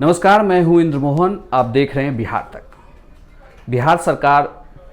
नमस्कार, मैं हूं इंद्र मोहन। आप देख रहे हैं बिहार तक। बिहार सरकार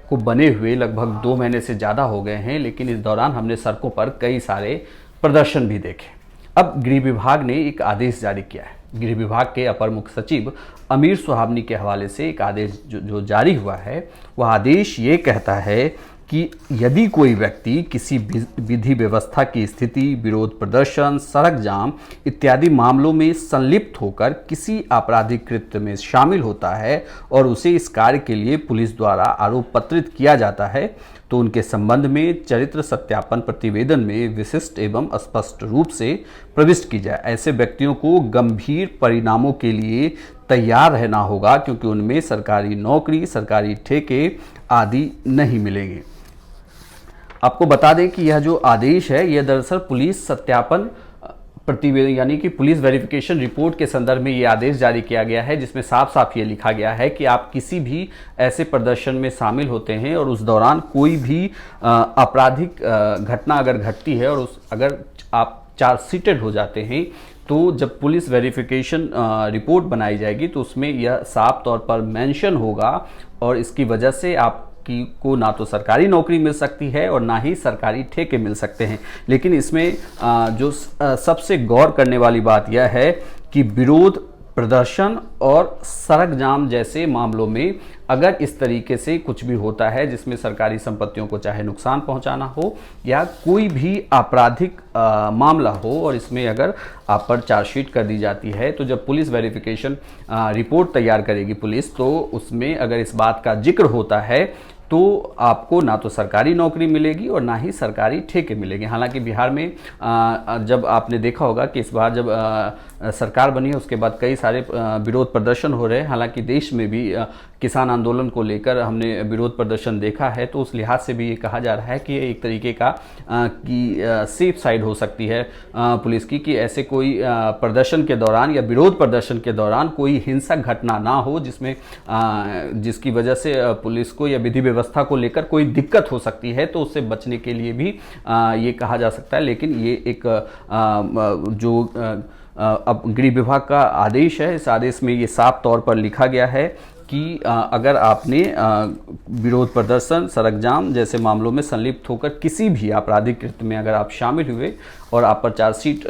को बने हुए लगभग 2 महीने से ज़्यादा हो गए हैं, लेकिन इस दौरान हमने सड़कों पर कई सारे प्रदर्शन भी देखे। अब गृह विभाग ने एक आदेश जारी किया है। गृह विभाग के अपर मुख्य सचिव अमीर सुहावनी के हवाले से एक आदेश जो जारी हुआ है, वह आदेश ये कहता है कि यदि कोई व्यक्ति किसी विधि व्यवस्था की स्थिति, विरोध प्रदर्शन, सड़क जाम इत्यादि मामलों में संलिप्त होकर किसी आपराधिक कृत्य में शामिल होता है और उसे इस कार्य के लिए पुलिस द्वारा आरोप पत्रित किया जाता है, तो उनके संबंध में चरित्र सत्यापन प्रतिवेदन में विशिष्ट एवं स्पष्ट रूप से प्रविष्ट की जाए। ऐसे व्यक्तियों को गंभीर परिणामों के लिए तैयार रहना होगा, क्योंकि उनमें सरकारी नौकरी, सरकारी ठेके आदि नहीं मिलेंगे। आपको बता दें कि यह जो आदेश है, यह दरअसल पुलिस सत्यापन प्रतिवेदन यानी कि पुलिस वेरिफिकेशन रिपोर्ट के संदर्भ में ये आदेश जारी किया गया है, जिसमें साफ साफ ये लिखा गया है कि आप किसी भी ऐसे प्रदर्शन में शामिल होते हैं और उस दौरान कोई भी आपराधिक घटना अगर घटती है और अगर आप चार्जशीटेड हो जाते हैं, तो जब पुलिस वेरिफिकेशन रिपोर्ट बनाई जाएगी तो उसमें यह साफ तौर पर मेंशन होगा और इसकी वजह से आप को ना तो सरकारी नौकरी मिल सकती है और ना ही सरकारी ठेके मिल सकते हैं। लेकिन इसमें जो सबसे गौर करने वाली बात यह है कि विरोध प्रदर्शन और सड़क जाम जैसे मामलों में अगर इस तरीके से कुछ भी होता है जिसमें सरकारी संपत्तियों को चाहे नुकसान पहुंचाना हो या कोई भी आपराधिक मामला हो और इसमें अगर आप पर चार्जशीट कर दी जाती है, तो जब पुलिस वेरिफिकेशन रिपोर्ट तैयार करेगी पुलिस, तो उसमें अगर इस बात का जिक्र होता है तो आपको ना तो सरकारी नौकरी मिलेगी और ना ही सरकारी ठेके मिलेंगे। हालांकि बिहार में जब आपने देखा होगा कि इस बार जब सरकार बनी है उसके बाद कई सारे विरोध प्रदर्शन हो रहे हैं। हालांकि देश में भी किसान आंदोलन को लेकर हमने विरोध प्रदर्शन देखा है, तो उस लिहाज से भी ये कहा जा रहा है कि एक तरीके का कि सेफ साइड हो सकती है पुलिस की, कि ऐसे कोई प्रदर्शन के दौरान या विरोध प्रदर्शन के दौरान कोई हिंसक घटना ना हो जिसमें जिसकी वजह से पुलिस को या विधि व्यवस्था को लेकर कोई दिक्कत हो सकती है, तो उससे बचने के लिए भी ये कहा जा सकता है। लेकिन ये एक जो अब गृह विभाग का आदेश है, इस आदेश में ये साफ तौर पर लिखा गया है कि अगर आपने विरोध प्रदर्शन, सड़क जाम जैसे मामलों में संलिप्त होकर किसी भी आपराधिक कृत्य में अगर आप शामिल हुए और आप पर चार्जशीट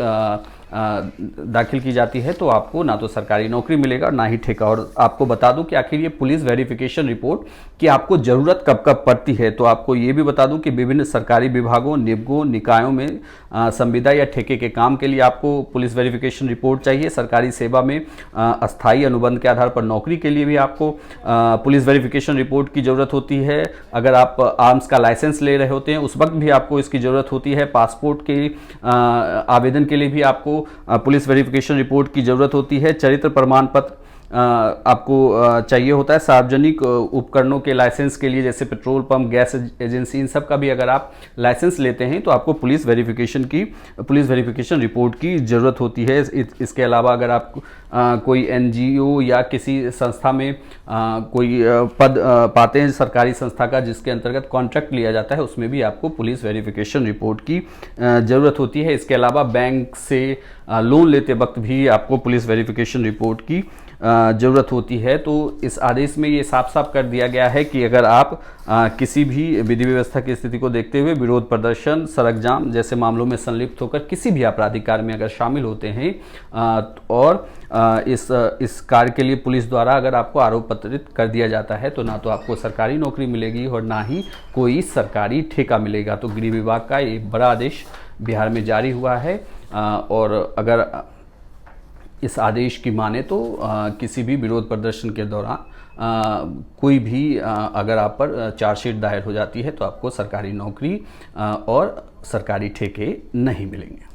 दाखिल की जाती है, तो आपको ना तो सरकारी नौकरी मिलेगा और ना ही ठेका। और आपको बता दूं कि आखिर ये पुलिस वेरिफिकेशन रिपोर्ट की आपको ज़रूरत कब कब पड़ती है, तो आपको ये भी बता दूं कि विभिन्न सरकारी विभागों, निगमों, निकायों में संविदा या ठेके के काम के लिए आपको पुलिस वेरिफिकेशन रिपोर्ट चाहिए। सरकारी सेवा में अस्थायी अनुबंध के आधार पर नौकरी के लिए भी आपको पुलिस वेरिफिकेशन रिपोर्ट की ज़रूरत होती है। अगर आप आर्म्स का लाइसेंस ले रहे होते हैं उस वक्त भी आपको इसकी ज़रूरत होती है। पासपोर्ट के आवेदन के लिए भी आपको पुलिस वेरिफिकेशन रिपोर्ट की ज़रूरत होती है। चरित्र प्रमाण पत्र आपको चाहिए होता है। सार्वजनिक उपकरणों के लाइसेंस के लिए जैसे पेट्रोल पंप, गैस एजेंसी, इन सब का भी अगर आप लाइसेंस लेते हैं तो आपको पुलिस वेरिफिकेशन रिपोर्ट की ज़रूरत होती है। इसके अलावा अगर आप कोई एनजीओ या किसी संस्था में कोई पद पाते हैं सरकारी संस्था का जिसके अंतर्गत कॉन्ट्रैक्ट लिया जाता है, उसमें भी आपको पुलिस वेरिफिकेशन रिपोर्ट की ज़रूरत होती है। इसके अलावा बैंक से लोन लेते वक्त भी आपको पुलिस वेरिफिकेशन रिपोर्ट की ज़रूरत होती है। तो इस आदेश में ये साफ साफ कर दिया गया है कि अगर आप किसी भी विधि व्यवस्था की स्थिति को देखते हुए विरोध प्रदर्शन, सड़क जाम जैसे मामलों में संलिप्त होकर किसी भी आपराधिक कार्य में अगर शामिल होते हैं और इस कार्य के लिए पुलिस द्वारा अगर आपको आरोप पत्रित कर दिया जाता है, तो ना तो आपको सरकारी नौकरी मिलेगी और ना ही कोई सरकारी ठेका मिलेगा। तो गृह विभाग का एक बड़ा आदेश बिहार में जारी हुआ है और अगर इस आदेश की माने तो किसी भी विरोध प्रदर्शन के दौरान कोई भी अगर आप पर चार्जशीट दायर हो जाती है तो आपको सरकारी नौकरी और सरकारी ठेके नहीं मिलेंगे।